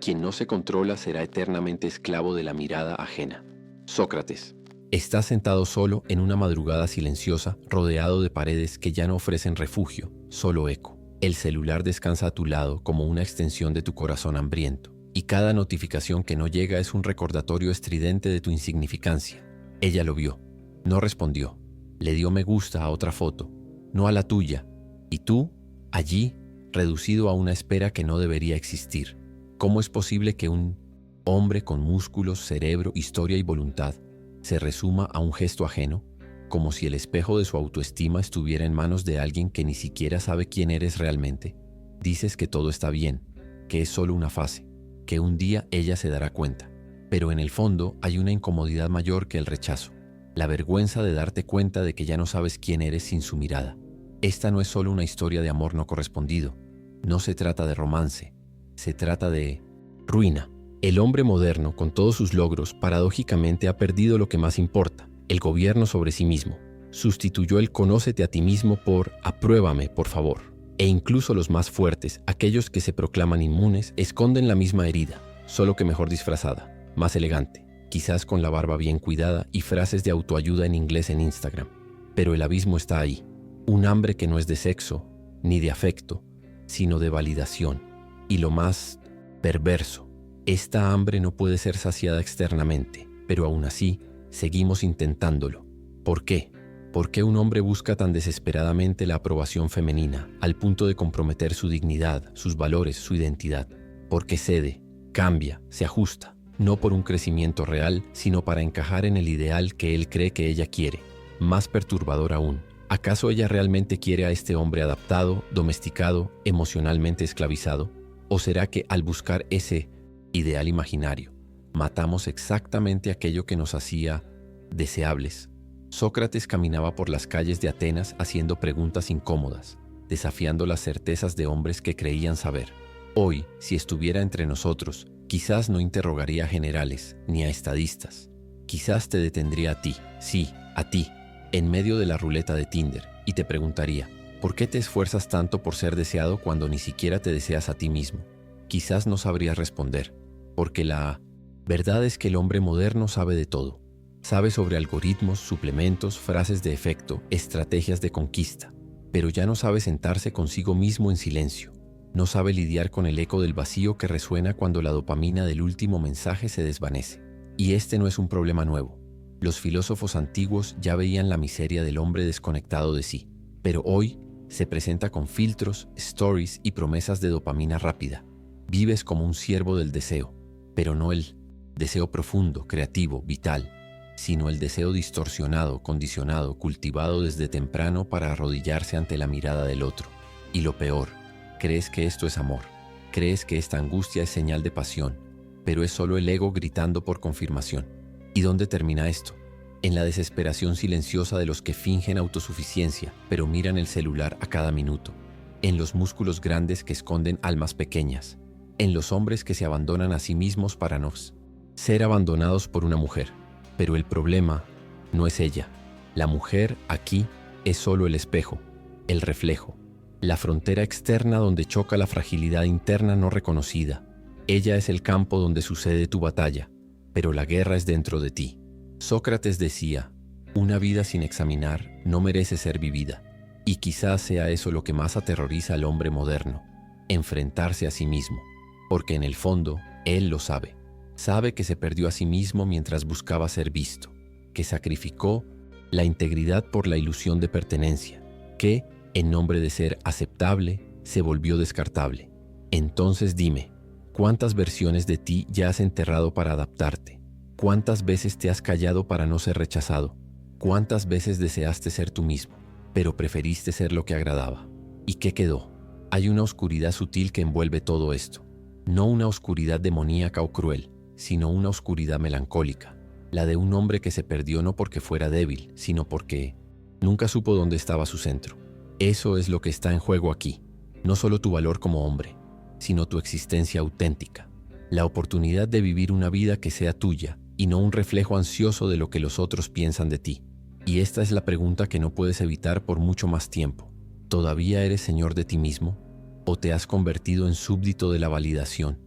Quien no se controla será eternamente esclavo de la mirada ajena. Sócrates. Estás sentado solo en una madrugada silenciosa, rodeado de paredes que ya no ofrecen refugio, solo eco. El celular descansa a tu lado como una extensión de tu corazón hambriento, y cada notificación que no llega es un recordatorio estridente de tu insignificancia. Ella lo vio, no respondió, le dio me gusta a otra foto, no a la tuya, y tú, allí, reducido a una espera que no debería existir. ¿Cómo es posible que un hombre con músculos, cerebro, historia y voluntad se resuma a un gesto ajeno, como si el espejo de su autoestima estuviera en manos de alguien que ni siquiera sabe quién eres realmente? Dices que todo está bien, que es solo una fase, que un día ella se dará cuenta, pero en el fondo hay una incomodidad mayor que el rechazo, la vergüenza de darte cuenta de que ya no sabes quién eres sin su mirada. Esta no es solo una historia de amor no correspondido, no se trata de romance, se trata de ruina. El hombre moderno, con todos sus logros, paradójicamente ha perdido lo que más importa, el gobierno sobre sí mismo. Sustituyó el conócete a ti mismo por apruébame, por favor. E incluso los más fuertes, aquellos que se proclaman inmunes, esconden la misma herida, solo que mejor disfrazada, más elegante, quizás con la barba bien cuidada y frases de autoayuda en inglés en Instagram. Pero el abismo está ahí, un hambre que no es de sexo, ni de afecto, sino de validación. Y lo más perverso, esta hambre no puede ser saciada externamente, pero aún así, seguimos intentándolo. ¿Por qué? ¿Por qué un hombre busca tan desesperadamente la aprobación femenina, al punto de comprometer su dignidad, sus valores, su identidad? Porque cede, cambia, se ajusta, no por un crecimiento real, sino para encajar en el ideal que él cree que ella quiere. Más perturbador aún, ¿acaso ella realmente quiere a este hombre adaptado, domesticado, emocionalmente esclavizado? ¿O será que al buscar ese ideal imaginario, matamos exactamente aquello que nos hacía deseables? Sócrates caminaba por las calles de Atenas haciendo preguntas incómodas, desafiando las certezas de hombres que creían saber. Hoy, si estuviera entre nosotros, quizás no interrogaría a generales ni a estadistas. Quizás te detendría a ti, sí, a ti, en medio de la ruleta de Tinder, y te preguntaría, ¿por qué te esfuerzas tanto por ser deseado cuando ni siquiera te deseas a ti mismo? Quizás no sabrías responder, porque la verdad es que el hombre moderno sabe de todo. Sabe sobre algoritmos, suplementos, frases de efecto, estrategias de conquista, pero ya no sabe sentarse consigo mismo en silencio. No sabe lidiar con el eco del vacío que resuena cuando la dopamina del último mensaje se desvanece. Y este no es un problema nuevo. Los filósofos antiguos ya veían la miseria del hombre desconectado de sí, pero hoy se presenta con filtros, stories y promesas de dopamina rápida. Vives como un siervo del deseo, pero no el deseo profundo, creativo, vital, sino el deseo distorsionado, condicionado, cultivado desde temprano para arrodillarse ante la mirada del otro. Y lo peor, crees que esto es amor, crees que esta angustia es señal de pasión, pero es solo el ego gritando por confirmación. ¿Y dónde termina esto? En la desesperación silenciosa de los que fingen autosuficiencia, pero miran el celular a cada minuto. En los músculos grandes que esconden almas pequeñas. En los hombres que se abandonan a sí mismos para no ser abandonados por una mujer. Pero el problema no es ella. La mujer aquí es solo el espejo, el reflejo, la frontera externa donde choca la fragilidad interna no reconocida. Ella es el campo donde sucede tu batalla, pero la guerra es dentro de ti. Sócrates decía, una vida sin examinar no merece ser vivida. Y quizás sea eso lo que más aterroriza al hombre moderno, enfrentarse a sí mismo, porque en el fondo él lo sabe. Sabe que se perdió a sí mismo mientras buscaba ser visto, que sacrificó la integridad por la ilusión de pertenencia, que, en nombre de ser aceptable, se volvió descartable. Entonces dime, ¿cuántas versiones de ti ya has enterrado para adaptarte? ¿Cuántas veces te has callado para no ser rechazado? ¿Cuántas veces deseaste ser tú mismo, pero preferiste ser lo que agradaba? ¿Y qué quedó? Hay una oscuridad sutil que envuelve todo esto. No una oscuridad demoníaca o cruel, sino una oscuridad melancólica, la de un hombre que se perdió no porque fuera débil, sino porque nunca supo dónde estaba su centro. Eso es lo que está en juego aquí, no solo tu valor como hombre, sino tu existencia auténtica, la oportunidad de vivir una vida que sea tuya y no un reflejo ansioso de lo que los otros piensan de ti. Y esta es la pregunta que no puedes evitar por mucho más tiempo. ¿Todavía eres señor de ti mismo? ¿O te has convertido en súbdito de la validación?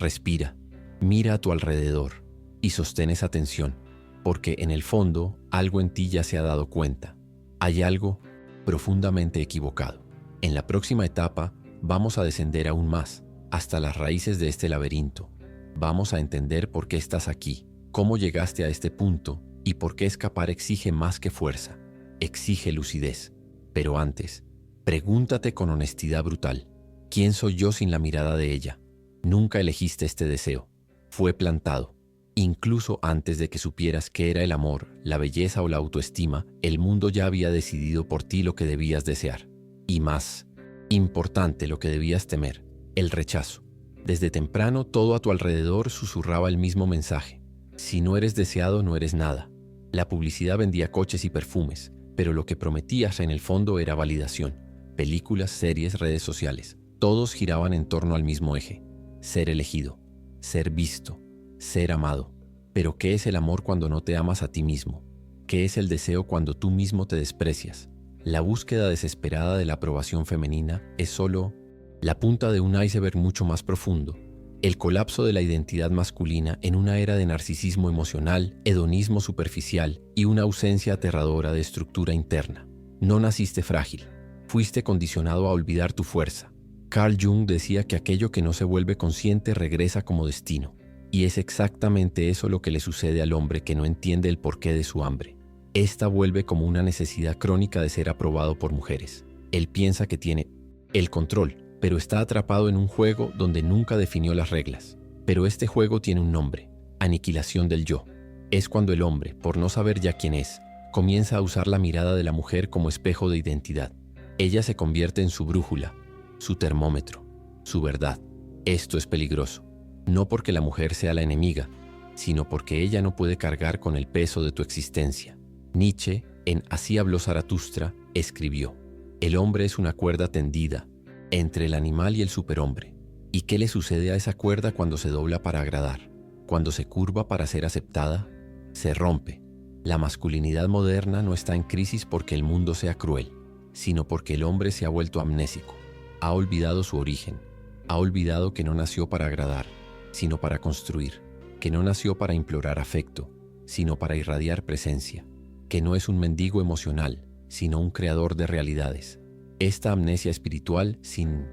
Respira, mira a tu alrededor y sostén esa tensión, porque en el fondo algo en ti ya se ha dado cuenta. Hay algo profundamente equivocado. En la próxima etapa vamos a descender aún más, hasta las raíces de este laberinto. Vamos a entender por qué estás aquí, cómo llegaste a este punto y por qué escapar exige más que fuerza, exige lucidez. Pero antes, pregúntate con honestidad brutal, ¿quién soy yo sin la mirada de ella? Nunca elegiste este deseo, fue plantado. Incluso antes de que supieras qué era el amor, la belleza o la autoestima, el mundo ya había decidido por ti lo que debías desear. Y más importante, lo que debías temer, el rechazo. Desde temprano todo a tu alrededor susurraba el mismo mensaje. Si no eres deseado, no eres nada. La publicidad vendía coches y perfumes, pero lo que prometías en el fondo era validación. Películas, series, redes sociales, todos giraban en torno al mismo eje. Ser elegido, ser visto, ser amado. Pero ¿qué es el amor cuando no te amas a ti mismo? ¿Qué es el deseo cuando tú mismo te desprecias? La búsqueda desesperada de la aprobación femenina es solo la punta de un iceberg mucho más profundo. El colapso de la identidad masculina en una era de narcisismo emocional, hedonismo superficial y una ausencia aterradora de estructura interna. No naciste frágil, fuiste condicionado a olvidar tu fuerza. Carl Jung decía que aquello que no se vuelve consciente regresa como destino. Y es exactamente eso lo que le sucede al hombre que no entiende el porqué de su hambre. Esta vuelve como una necesidad crónica de ser aprobado por mujeres. Él piensa que tiene el control, pero está atrapado en un juego donde nunca definió las reglas. Pero este juego tiene un nombre: aniquilación del yo. Es cuando el hombre, por no saber ya quién es, comienza a usar la mirada de la mujer como espejo de identidad. Ella se convierte en su brújula, su termómetro, su verdad. Esto es peligroso, no porque la mujer sea la enemiga, sino porque ella no puede cargar con el peso de tu existencia. Nietzsche, en Así habló Zaratustra, escribió: el hombre es una cuerda tendida entre el animal y el superhombre. ¿Y qué le sucede a esa cuerda cuando se dobla para agradar? Cuando se curva para ser aceptada, se rompe. La masculinidad moderna no está en crisis porque el mundo sea cruel, sino porque el hombre se ha vuelto amnésico. Ha olvidado su origen. Ha olvidado que no nació para agradar, sino para construir. Que no nació para implorar afecto, sino para irradiar presencia. Que no es un mendigo emocional, sino un creador de realidades. Esta amnesia espiritual, sin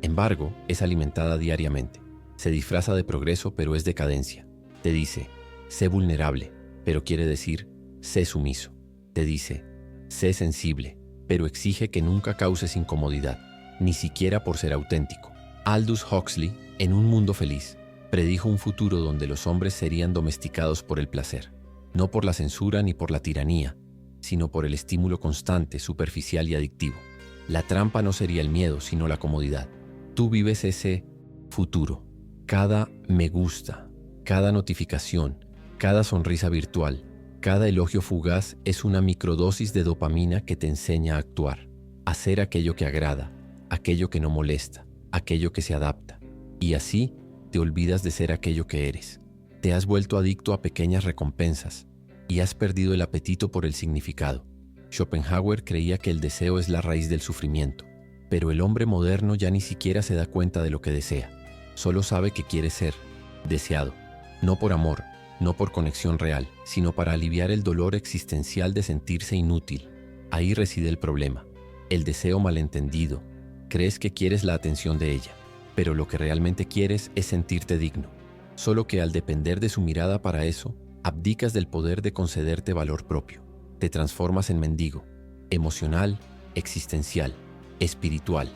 embargo, es alimentada diariamente. Se disfraza de progreso, pero es decadencia. Te dice, sé vulnerable, pero quiere decir, sé sumiso. Te dice, sé sensible, pero exige que nunca causes incomodidad, ni siquiera por ser auténtico. Aldous Huxley, en Un mundo feliz, predijo un futuro donde los hombres serían domesticados por el placer, no por la censura ni por la tiranía, sino por el estímulo constante, superficial y adictivo. La trampa no sería el miedo, sino la comodidad. Tú vives ese futuro. Cada me gusta, cada notificación, cada sonrisa virtual, cada elogio fugaz es una microdosis de dopamina que te enseña a actuar, a hacer aquello que agrada, aquello que no molesta, aquello que se adapta. Y así te olvidas de ser aquello que eres. Te has vuelto adicto a pequeñas recompensas y has perdido el apetito por el significado. Schopenhauer creía que el deseo es la raíz del sufrimiento, pero el hombre moderno ya ni siquiera se da cuenta de lo que desea. Solo sabe que quiere ser deseado, no por amor, no por conexión real, sino para aliviar el dolor existencial de sentirse inútil. Ahí reside el problema, el deseo malentendido. Crees que quieres la atención de ella, pero lo que realmente quieres es sentirte digno. Solo que al depender de su mirada para eso, abdicas del poder de concederte valor propio. Te transformas en mendigo, emocional, existencial, espiritual,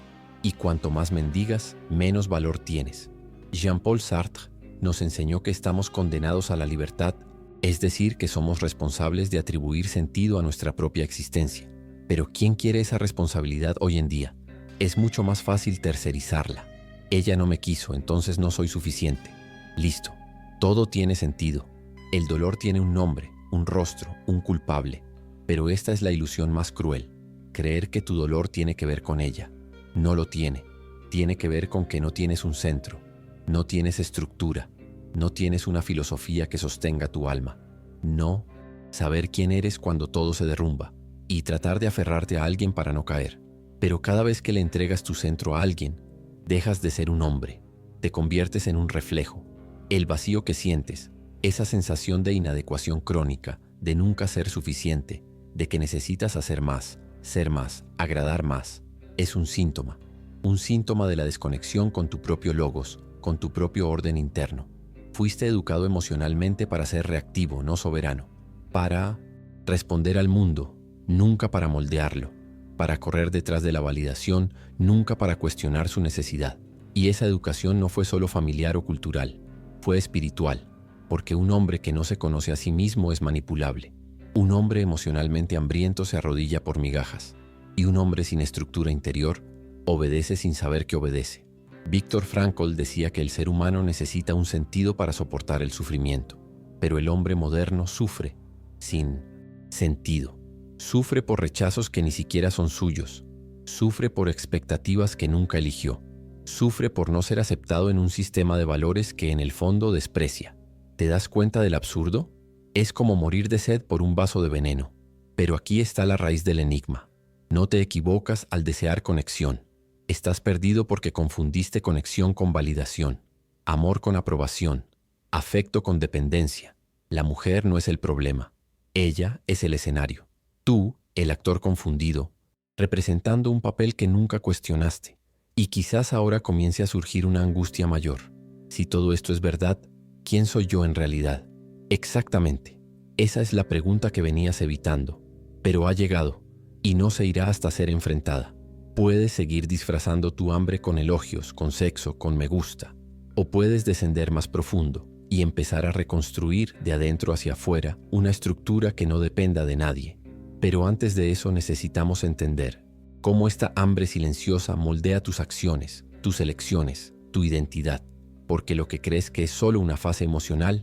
y cuanto más mendigas, menos valor tienes. Jean-Paul Sartre nos enseñó que estamos condenados a la libertad, es decir, que somos responsables de atribuir sentido a nuestra propia existencia. Pero ¿quién quiere esa responsabilidad hoy en día? Es mucho más fácil tercerizarla. Ella no me quiso, entonces no soy suficiente. Listo, todo tiene sentido. El dolor tiene un nombre, un rostro, un culpable. Pero esta es la ilusión más cruel, creer que tu dolor tiene que ver con ella. No lo tiene. Tiene que ver con que no tienes un centro, no tienes estructura, no tienes una filosofía que sostenga tu alma. No, saber quién eres cuando todo se derrumba y tratar de aferrarte a alguien para no caer. Pero cada vez que le entregas tu centro a alguien, dejas de ser un hombre. te conviertes en un reflejo. El vacío que sientes, esa sensación de inadecuación crónica, de nunca ser suficiente, de que necesitas hacer más, ser más, agradar más, es un síntoma de la desconexión con tu propio logos, con tu propio orden interno. Fuiste educado emocionalmente para ser reactivo, no soberano, para responder al mundo, nunca para moldearlo, para correr detrás de la validación, nunca para cuestionar su necesidad. Y esa educación no fue solo familiar o cultural, fue espiritual, porque un hombre que no se conoce a sí mismo es manipulable. Un hombre emocionalmente hambriento se arrodilla por migajas, y un hombre sin estructura interior obedece sin saber que obedece. Viktor Frankl decía que el ser humano necesita un sentido para soportar el sufrimiento, pero el hombre moderno sufre sin sentido. Sufre por rechazos que ni siquiera son suyos. Sufre por expectativas que nunca eligió. Sufre por no ser aceptado en un sistema de valores que en el fondo desprecia. ¿Te das cuenta del absurdo? Es como morir de sed por un vaso de veneno. Pero aquí está la raíz del enigma. No te equivocas al desear conexión. Estás perdido porque confundiste conexión con validación, amor con aprobación, afecto con dependencia. La mujer no es el problema. Ella es el escenario. Tú, el actor confundido, representando un papel que nunca cuestionaste. Y quizás ahora comience a surgir una angustia mayor. Si todo esto es verdad, ¿quién soy yo en realidad? Exactamente. Esa es la pregunta que venías evitando. Pero ha llegado, y no se irá hasta ser enfrentada. Puedes seguir disfrazando tu hambre con elogios, con sexo, con me gusta. O puedes descender más profundo y empezar a reconstruir de adentro hacia afuera una estructura que no dependa de nadie. Pero antes de eso necesitamos entender cómo esta hambre silenciosa moldea tus acciones, tus elecciones, tu identidad. Porque lo que crees que es solo una fase emocional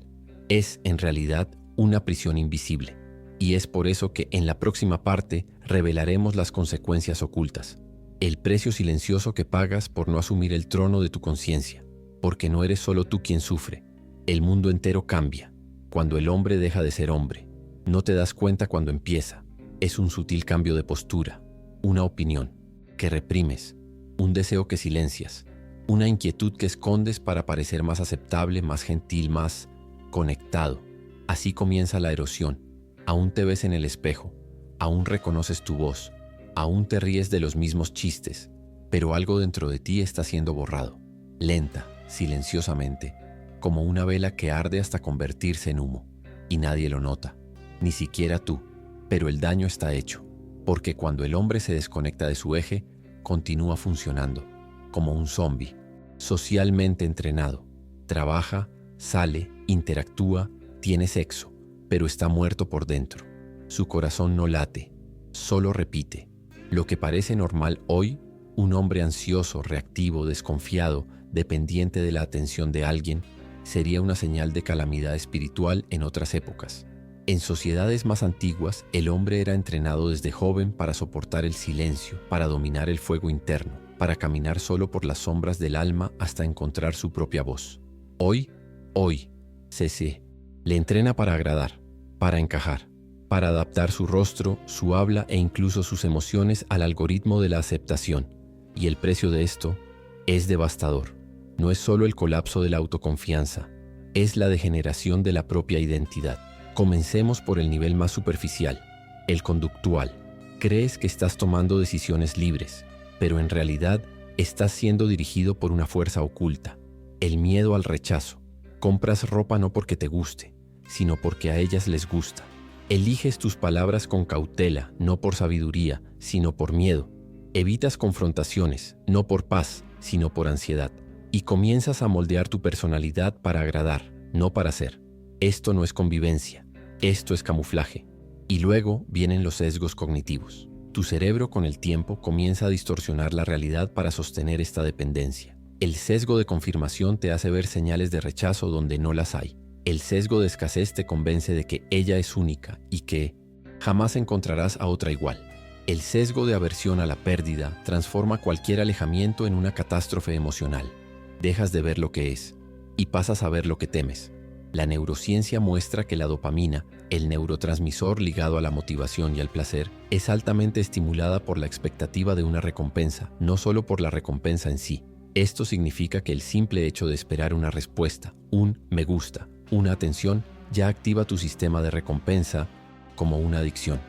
es, en realidad, una prisión invisible. Y es por eso que en la próxima parte revelaremos las consecuencias ocultas. El precio silencioso que pagas por no asumir el trono de tu conciencia. Porque no eres solo tú quien sufre. El mundo entero cambia cuando el hombre deja de ser hombre. No te das cuenta cuando empieza. Es un sutil cambio de postura, una opinión que reprimes, un deseo que silencias, una inquietud que escondes para parecer más aceptable, más gentil, más conectado. Así comienza la erosión. Aún te ves en el espejo, aún reconoces tu voz, aún te ríes de los mismos chistes, pero algo dentro de ti está siendo borrado, lenta, silenciosamente, como una vela que arde hasta convertirse en humo, y nadie lo nota, ni siquiera tú, pero el daño está hecho, porque cuando el hombre se desconecta de su eje, continúa funcionando, como un zombi, socialmente entrenado, trabaja, sale, interactúa, tiene sexo, pero está muerto por dentro. Su corazón no late, solo repite. Lo que parece normal hoy, un hombre ansioso, reactivo, desconfiado, dependiente de la atención de alguien, sería una señal de calamidad espiritual en otras épocas. En sociedades más antiguas, el hombre era entrenado desde joven para soportar el silencio, para dominar el fuego interno, para caminar solo por las sombras del alma hasta encontrar su propia voz. Hoy, CC, le entrena para agradar, para encajar, para adaptar su rostro, su habla e incluso sus emociones al algoritmo de la aceptación. Y el precio de esto es devastador. No es solo el colapso de la autoconfianza, es la degeneración de la propia identidad. Comencemos por el nivel más superficial, el conductual. Crees que estás tomando decisiones libres, pero en realidad estás siendo dirigido por una fuerza oculta, el miedo al rechazo. Compras ropa no porque te guste, sino porque a ellas les gusta. Eliges tus palabras con cautela, no por sabiduría, sino por miedo. Evitas confrontaciones, no por paz, sino por ansiedad. Y comienzas a moldear tu personalidad para agradar, no para ser. Esto no es convivencia, esto es camuflaje. Y luego vienen los sesgos cognitivos. Tu cerebro con el tiempo comienza a distorsionar la realidad para sostener esta dependencia. El sesgo de confirmación te hace ver señales de rechazo donde no las hay. El sesgo de escasez te convence de que ella es única y que jamás encontrarás a otra igual. El sesgo de aversión a la pérdida transforma cualquier alejamiento en una catástrofe emocional. Dejas de ver lo que es y pasas a ver lo que temes. La neurociencia muestra que la dopamina, el neurotransmisor ligado a la motivación y al placer, es altamente estimulada por la expectativa de una recompensa, no solo por la recompensa en sí. Esto significa que el simple hecho de esperar una respuesta, un me gusta, una atención, ya activa tu sistema de recompensa como una adicción.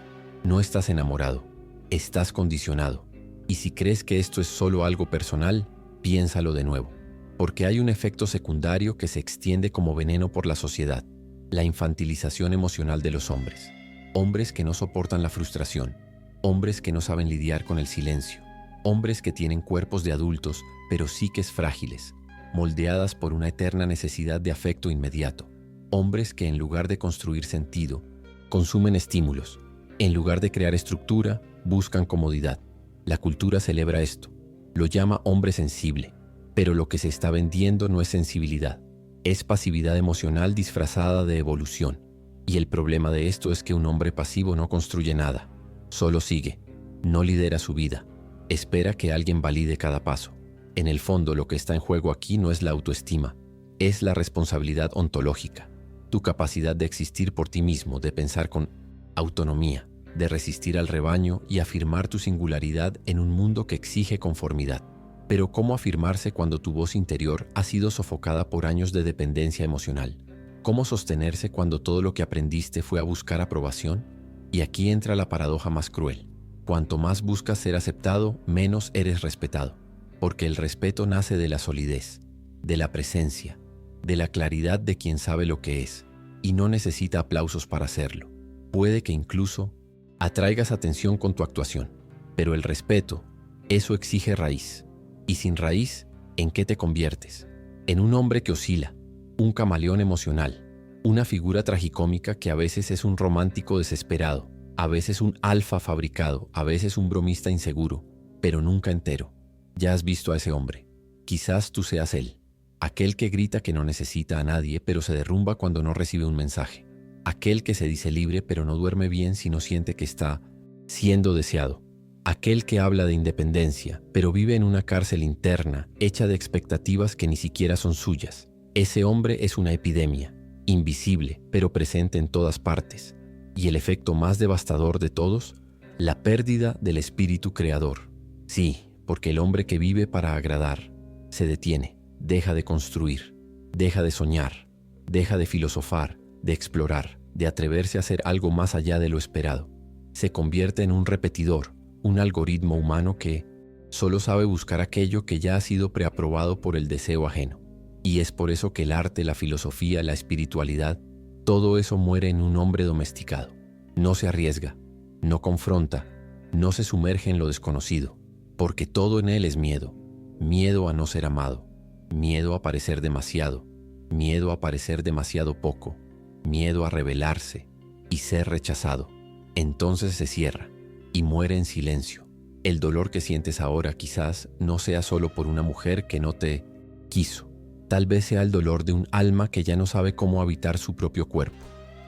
No estás enamorado, estás condicionado. Y si crees que esto es solo algo personal, piénsalo de nuevo. Porque hay un efecto secundario que se extiende como veneno por la sociedad: la infantilización emocional de los hombres. Hombres que no soportan la frustración, hombres que no saben lidiar con el silencio, hombres que tienen cuerpos de adultos, pero psiques frágiles, moldeadas por una eterna necesidad de afecto inmediato. Hombres que en lugar de construir sentido, consumen estímulos. En lugar de crear estructura, buscan comodidad. La cultura celebra esto. Lo llama hombre sensible. Pero lo que se está vendiendo no es sensibilidad. Es pasividad emocional disfrazada de evolución. Y el problema de esto es que un hombre pasivo no construye nada. Solo sigue. No lidera su vida. Espera que alguien valide cada paso. En el fondo, lo que está en juego aquí no es la autoestima. Es la responsabilidad ontológica. Tu capacidad de existir por ti mismo, de pensar con autonomía, de resistir al rebaño y afirmar tu singularidad en un mundo que exige conformidad. Pero ¿cómo afirmarse cuando tu voz interior ha sido sofocada por años de dependencia emocional? ¿Cómo sostenerse cuando todo lo que aprendiste fue a buscar aprobación? Y aquí entra la paradoja más cruel. Cuanto más buscas ser aceptado, menos eres respetado. Porque el respeto nace de la solidez, de la presencia, de la claridad de quien sabe lo que es, y no necesita aplausos para hacerlo. Puede que incluso atraigas atención con tu actuación, pero el respeto, eso exige raíz. Y sin raíz, ¿en qué te conviertes? En un hombre que oscila, un camaleón emocional, una figura tragicómica que a veces es un romántico desesperado, a veces un alfa fabricado, a veces un bromista inseguro, pero nunca entero. Ya has visto a ese hombre. Quizás tú seas él. Aquel que grita que no necesita a nadie, pero se derrumba cuando no recibe un mensaje. Aquel que se dice libre, pero no duerme bien si no siente que está siendo deseado. Aquel que habla de independencia, pero vive en una cárcel interna, hecha de expectativas que ni siquiera son suyas. Ese hombre es una epidemia, invisible, pero presente en todas partes. Y el efecto más devastador de todos, la pérdida del espíritu creador. Sí, porque el hombre que vive para agradar se detiene. Deja de construir, deja de soñar, deja de filosofar, de explorar, de atreverse a hacer algo más allá de lo esperado. Se convierte en un repetidor, un algoritmo humano que solo sabe buscar aquello que ya ha sido preaprobado por el deseo ajeno. Y es por eso que el arte, la filosofía, la espiritualidad, todo eso muere en un hombre domesticado. No se arriesga, no confronta, no se sumerge en lo desconocido, porque todo en él es miedo. Miedo a no ser amado. Miedo a parecer demasiado, miedo a parecer demasiado poco, miedo a rebelarse y ser rechazado. Entonces se cierra y muere en silencio. El dolor que sientes ahora quizás no sea solo por una mujer que no te quiso. Tal vez sea el dolor de un alma que ya no sabe cómo habitar su propio cuerpo.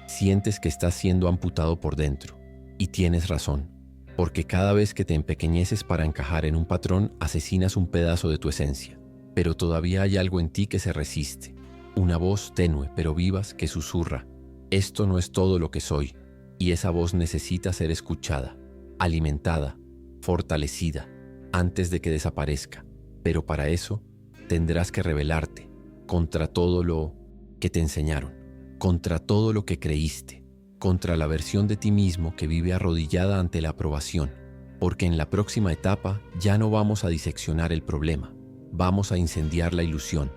Sientes que estás siendo amputado por dentro. Y tienes razón, porque cada vez que te empequeñeces para encajar en un patrón, asesinas un pedazo de tu esencia. Pero todavía hay algo en ti que se resiste, una voz tenue pero vivaz que susurra: esto no es todo lo que soy, y esa voz necesita ser escuchada, alimentada, fortalecida, antes de que desaparezca. Pero para eso tendrás que rebelarte contra todo lo que te enseñaron, contra todo lo que creíste, contra la versión de ti mismo que vive arrodillada ante la aprobación, porque en la próxima etapa ya no vamos a diseccionar el problema. Vamos a incendiar la ilusión.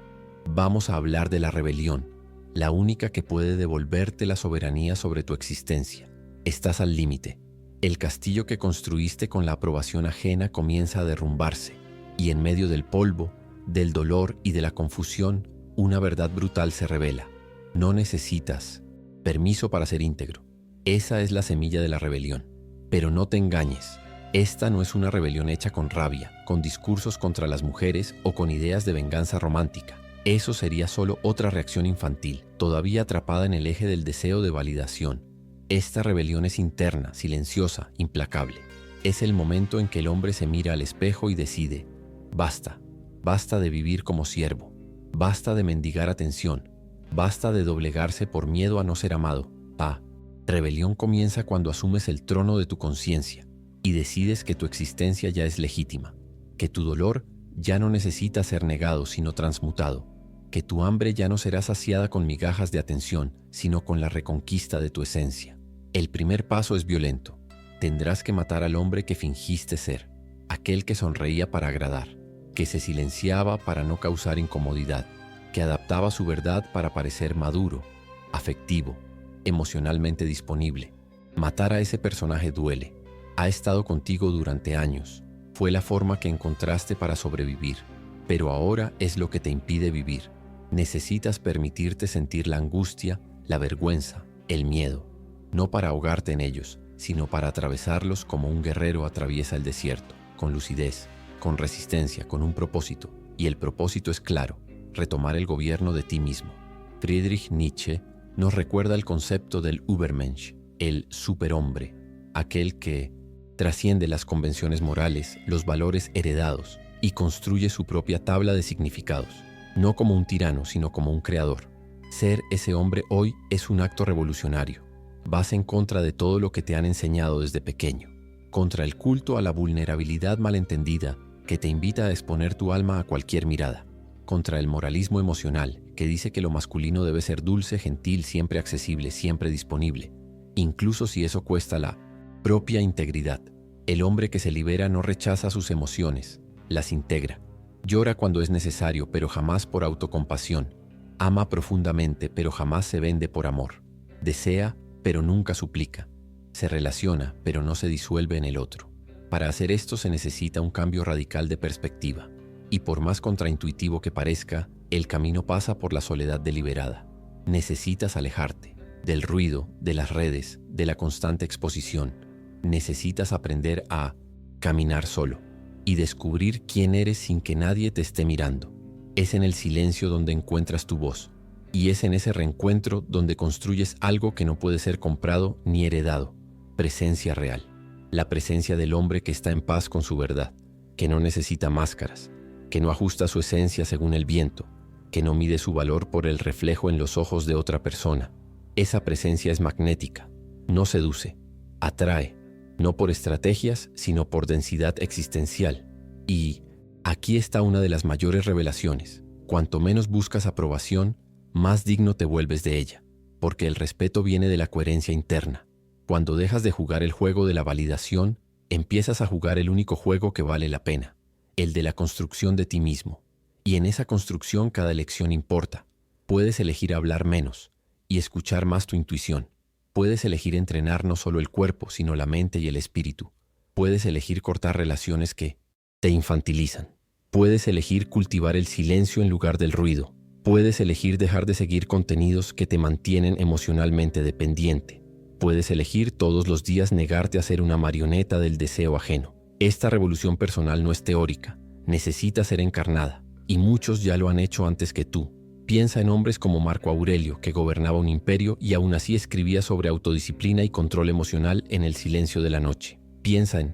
Vamos a hablar de la rebelión, la única que puede devolverte la soberanía sobre tu existencia. Estás al límite. El castillo que construiste con la aprobación ajena comienza a derrumbarse, y en medio del polvo, del dolor y de la confusión, una verdad brutal se revela. No necesitas permiso para ser íntegro. Esa es la semilla de la rebelión. Pero no te engañes. Esta no es una rebelión hecha con rabia, con discursos contra las mujeres o con ideas de venganza romántica. Eso sería solo otra reacción infantil, todavía atrapada en el eje del deseo de validación. Esta rebelión es interna, silenciosa, implacable. Es el momento en que el hombre se mira al espejo y decide: basta, basta de vivir como siervo, basta de mendigar atención, basta de doblegarse por miedo a no ser amado. Rebelión comienza cuando asumes el trono de tu conciencia y decides que tu existencia ya es legítima, que tu dolor ya no necesita ser negado, sino transmutado, que tu hambre ya no será saciada con migajas de atención, sino con la reconquista de tu esencia. El primer paso es violento. Tendrás que matar al hombre que fingiste ser, aquel que sonreía para agradar, que se silenciaba para no causar incomodidad, que adaptaba su verdad para parecer maduro, afectivo, emocionalmente disponible. Matar a ese personaje duele. Ha estado contigo durante años. Fue la forma que encontraste para sobrevivir, pero ahora es lo que te impide vivir. Necesitas permitirte sentir la angustia, la vergüenza, el miedo, no para ahogarte en ellos, sino para atravesarlos como un guerrero atraviesa el desierto, con lucidez, con resistencia, con un propósito. Y el propósito es claro: retomar el gobierno de ti mismo. Friedrich Nietzsche nos recuerda el concepto del Übermensch, el superhombre, aquel que trasciende las convenciones morales, los valores heredados y construye su propia tabla de significados, no como un tirano, sino como un creador. Ser ese hombre hoy es un acto revolucionario. Vas en contra de todo lo que te han enseñado desde pequeño, contra el culto a la vulnerabilidad malentendida que te invita a exponer tu alma a cualquier mirada, contra el moralismo emocional que dice que lo masculino debe ser dulce, gentil, siempre accesible, siempre disponible, incluso si eso cuesta la propia integridad. El hombre que se libera no rechaza sus emociones, las integra. Llora cuando es necesario, pero jamás por autocompasión. Ama profundamente, pero jamás se vende por amor. Desea, pero nunca suplica. Se relaciona, pero no se disuelve en el otro. Para hacer esto se necesita un cambio radical de perspectiva. Y por más contraintuitivo que parezca, el camino pasa por la soledad deliberada. Necesitas alejarte del ruido, de las redes, de la constante exposición. Necesitas aprender a caminar solo y descubrir quién eres sin que nadie te esté mirando. Es en el silencio donde encuentras tu voz, y es en ese reencuentro donde construyes algo que no puede ser comprado ni heredado: presencia real. La presencia del hombre que está en paz con su verdad, que no necesita máscaras, que no ajusta su esencia según el viento, que no mide su valor por el reflejo en los ojos de otra persona. Esa presencia es magnética, no seduce, atrae, no por estrategias, sino por densidad existencial. Y aquí está una de las mayores revelaciones: cuanto menos buscas aprobación, más digno te vuelves de ella, porque el respeto viene de la coherencia interna. Cuando dejas de jugar el juego de la validación, empiezas a jugar el único juego que vale la pena, el de la construcción de ti mismo. Y en esa construcción cada elección importa. Puedes elegir hablar menos y escuchar más tu intuición. Puedes elegir entrenar no solo el cuerpo, sino la mente y el espíritu. Puedes elegir cortar relaciones que te infantilizan. Puedes elegir cultivar el silencio en lugar del ruido. Puedes elegir dejar de seguir contenidos que te mantienen emocionalmente dependiente. Puedes elegir todos los días negarte a ser una marioneta del deseo ajeno. Esta revolución personal no es teórica, necesita ser encarnada, y muchos ya lo han hecho antes que tú. Piensa en hombres como Marco Aurelio, que gobernaba un imperio y aún así escribía sobre autodisciplina y control emocional en el silencio de la noche. Piensa en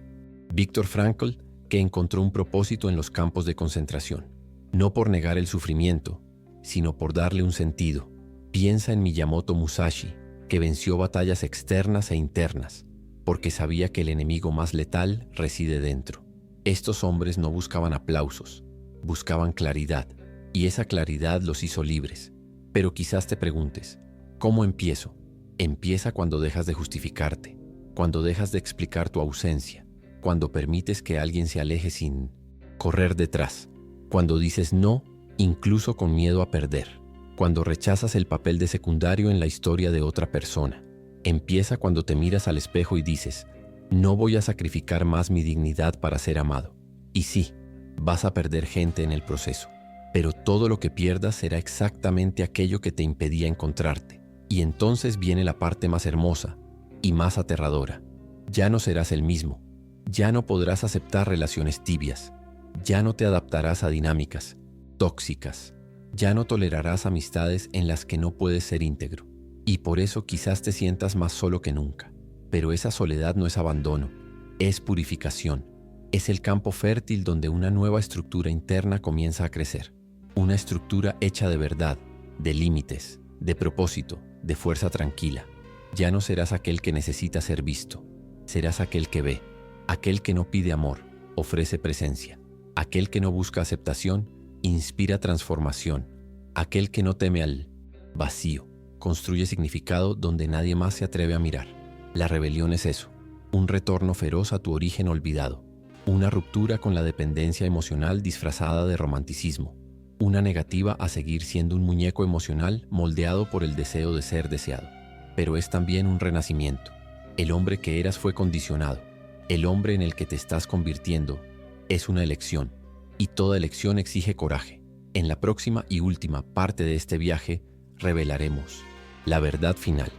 Viktor Frankl, que encontró un propósito en los campos de concentración, no por negar el sufrimiento, sino por darle un sentido. Piensa en Miyamoto Musashi, que venció batallas externas e internas, porque sabía que el enemigo más letal reside dentro. Estos hombres no buscaban aplausos, buscaban claridad. Y esa claridad los hizo libres. Pero quizás te preguntes, ¿cómo empiezo? Empieza cuando dejas de justificarte, cuando dejas de explicar tu ausencia, cuando permites que alguien se aleje sin correr detrás, cuando dices no, incluso con miedo a perder, cuando rechazas el papel de secundario en la historia de otra persona. Empieza cuando te miras al espejo y dices, no voy a sacrificar más mi dignidad para ser amado. Y sí, vas a perder gente en el proceso. Pero todo lo que pierdas será exactamente aquello que te impedía encontrarte. Y entonces viene la parte más hermosa y más aterradora. Ya no serás el mismo. Ya no podrás aceptar relaciones tibias. Ya no te adaptarás a dinámicas tóxicas. Ya no tolerarás amistades en las que no puedes ser íntegro. Y por eso quizás te sientas más solo que nunca. Pero esa soledad no es abandono, es purificación. Es el campo fértil donde una nueva estructura interna comienza a crecer. Una estructura hecha de verdad, de límites, de propósito, de fuerza tranquila. Ya no serás aquel que necesita ser visto. Serás aquel que ve, aquel que no pide amor, ofrece presencia. Aquel que no busca aceptación, inspira transformación. Aquel que no teme al vacío, construye significado donde nadie más se atreve a mirar. La rebelión es eso, un retorno feroz a tu origen olvidado, una ruptura con la dependencia emocional disfrazada de romanticismo, una negativa a seguir siendo un muñeco emocional moldeado por el deseo de ser deseado. Pero es también un renacimiento. El hombre que eras fue condicionado. El hombre en el que te estás convirtiendo es una elección, y toda elección exige coraje. En la próxima y última parte de este viaje, revelaremos la verdad final,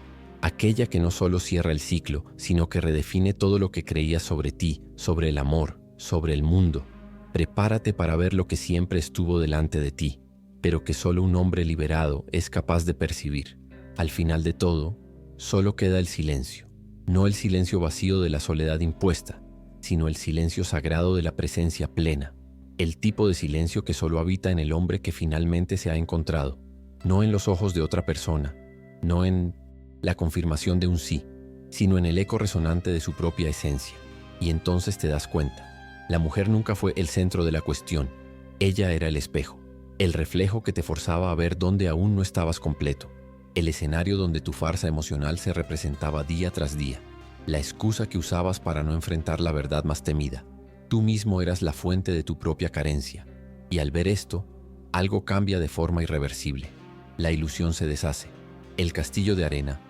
aquella que no solo cierra el ciclo, sino que redefine todo lo que creías sobre ti, sobre el amor, sobre el mundo. Prepárate para ver lo que siempre estuvo delante de ti, pero que solo un hombre liberado es capaz de percibir. Al final de todo, solo queda el silencio. No el silencio vacío de la soledad impuesta, sino el silencio sagrado de la presencia plena. El tipo de silencio que solo habita en el hombre que finalmente se ha encontrado, no en los ojos de otra persona, no en la confirmación de un sí, sino en el eco resonante de su propia esencia. Y entonces te das cuenta, la mujer nunca fue el centro de la cuestión, ella era el espejo, el reflejo que te forzaba a ver dónde aún no estabas completo, el escenario donde tu farsa emocional se representaba día tras día, la excusa que usabas para no enfrentar la verdad más temida. Tú mismo eras la fuente de tu propia carencia, y al ver esto, algo cambia de forma irreversible. La ilusión se deshace, el castillo de arena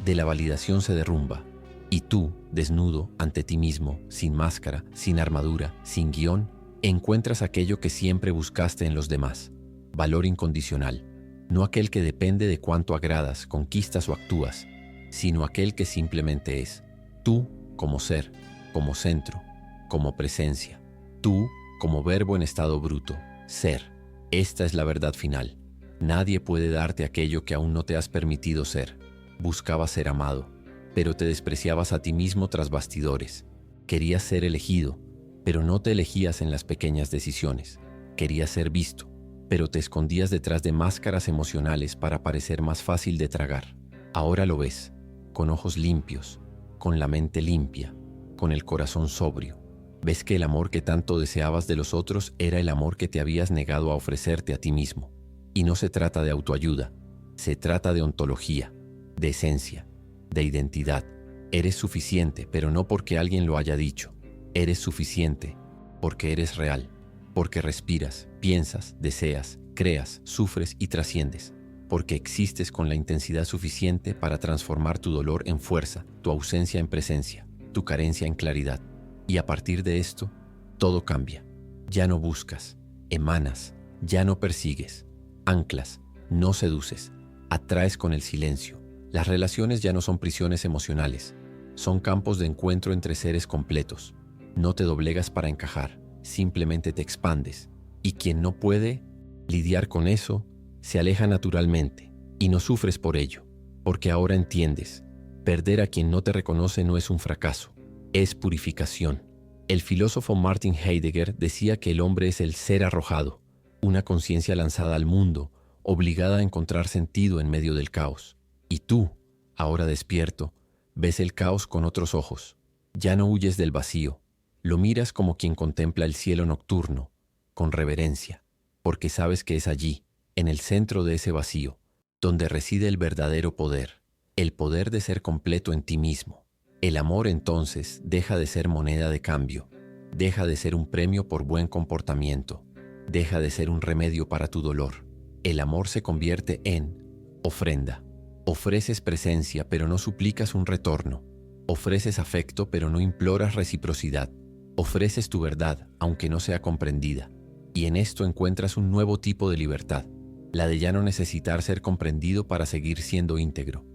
de la validación se derrumba, y tú, desnudo ante ti mismo, sin máscara, sin armadura, sin guión, encuentras aquello que siempre buscaste en los demás, valor incondicional, no aquel que depende de cuánto agradas, conquistas o actúas, sino aquel que simplemente es, tú como ser, como centro, como presencia, tú como verbo en estado bruto, ser. Esta es la verdad final. Nadie puede darte aquello que aún no te has permitido ser. Buscabas ser amado, pero te despreciabas a ti mismo tras bastidores. Querías ser elegido, pero no te elegías en las pequeñas decisiones. Querías ser visto, pero te escondías detrás de máscaras emocionales para parecer más fácil de tragar. Ahora lo ves, con ojos limpios, con la mente limpia, con el corazón sobrio. Ves que el amor que tanto deseabas de los otros era el amor que te habías negado a ofrecerte a ti mismo. Y no se trata de autoayuda, se trata de ontología, de esencia, de identidad. Eres suficiente, pero no porque alguien lo haya dicho. Eres suficiente porque eres real, porque respiras, piensas, deseas, creas, sufres y trasciendes, porque existes con la intensidad suficiente para transformar tu dolor en fuerza, tu ausencia en presencia, tu carencia en claridad. Y a partir de esto, todo cambia. Ya no buscas, emanas, ya no persigues, anclas, no seduces, atraes con el silencio. Las relaciones ya no son prisiones emocionales, son campos de encuentro entre seres completos. No te doblegas para encajar, simplemente te expandes. Y quien no puede lidiar con eso, se aleja naturalmente y no sufres por ello, porque ahora entiendes, perder a quien no te reconoce no es un fracaso, es purificación. El filósofo Martin Heidegger decía que el hombre es el ser arrojado, una conciencia lanzada al mundo, obligada a encontrar sentido en medio del caos. Y tú, ahora despierto, ves el caos con otros ojos. Ya no huyes del vacío, lo miras como quien contempla el cielo nocturno, con reverencia, porque sabes que es allí, en el centro de ese vacío, donde reside el verdadero poder, el poder de ser completo en ti mismo. El amor entonces deja de ser moneda de cambio, deja de ser un premio por buen comportamiento, deja de ser un remedio para tu dolor. El amor se convierte en ofrenda. Ofreces presencia pero no suplicas un retorno. Ofreces afecto pero no imploras reciprocidad. Ofreces tu verdad aunque no sea comprendida. Y en esto encuentras un nuevo tipo de libertad, la de ya no necesitar ser comprendido para seguir siendo íntegro.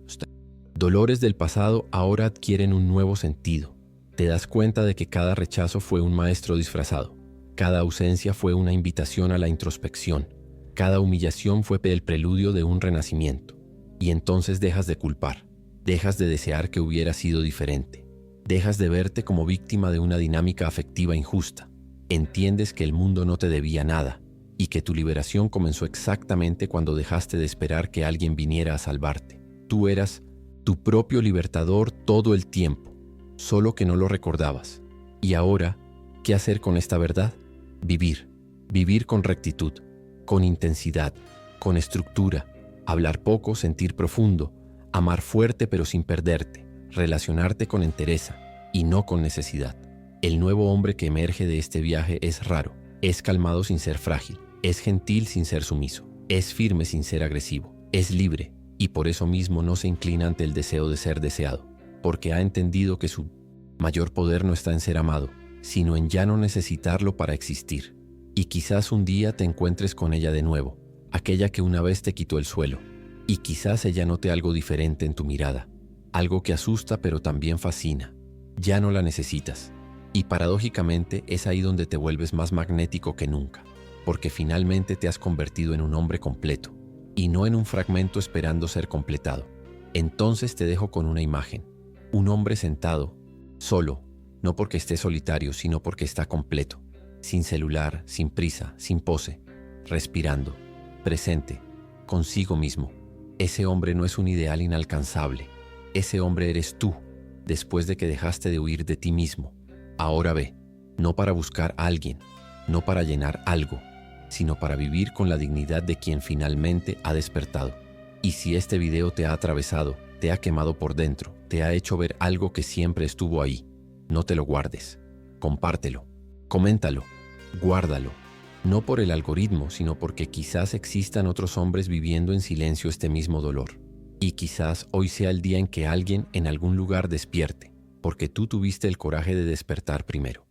Dolores del pasado ahora adquieren un nuevo sentido. Te das cuenta de que cada rechazo fue un maestro disfrazado. Cada ausencia fue una invitación a la introspección. Cada humillación fue el preludio de un renacimiento. Y entonces dejas de culpar. Dejas de desear que hubiera sido diferente. Dejas de verte como víctima de una dinámica afectiva injusta. Entiendes que el mundo no te debía nada y que tu liberación comenzó exactamente cuando dejaste de esperar que alguien viniera a salvarte. Tú eras tu propio libertador todo el tiempo, solo que no lo recordabas. Y ahora, ¿qué hacer con esta verdad? Vivir. Vivir con rectitud, con intensidad, con estructura. Hablar poco, sentir profundo. Amar fuerte pero sin perderte. Relacionarte con entereza y no con necesidad. El nuevo hombre que emerge de este viaje es raro. Es calmado sin ser frágil. Es gentil sin ser sumiso. Es firme sin ser agresivo. Es libre y por eso mismo no se inclina ante el deseo de ser deseado, porque ha entendido que su mayor poder no está en ser amado, sino en ya no necesitarlo para existir. Y quizás un día te encuentres con ella de nuevo, aquella que una vez te quitó el suelo, y quizás ella note algo diferente en tu mirada, algo que asusta pero también fascina. Ya no la necesitas, y paradójicamente es ahí donde te vuelves más magnético que nunca, porque finalmente te has convertido en un hombre completo, y no en un fragmento esperando ser completado. Entonces te dejo con una imagen, un hombre sentado, solo, no porque esté solitario, sino porque está completo, sin celular, sin prisa, sin pose, respirando, presente, consigo mismo. Ese hombre no es un ideal inalcanzable, ese hombre eres tú, después de que dejaste de huir de ti mismo. Ahora ve, no para buscar a alguien, no para llenar algo, sino para vivir con la dignidad de quien finalmente ha despertado. Y si este video te ha atravesado, te ha quemado por dentro, te ha hecho ver algo que siempre estuvo ahí, no te lo guardes. Compártelo, coméntalo, guárdalo. No por el algoritmo, sino porque quizás existan otros hombres viviendo en silencio este mismo dolor. Y quizás hoy sea el día en que alguien en algún lugar despierte, porque tú tuviste el coraje de despertar primero.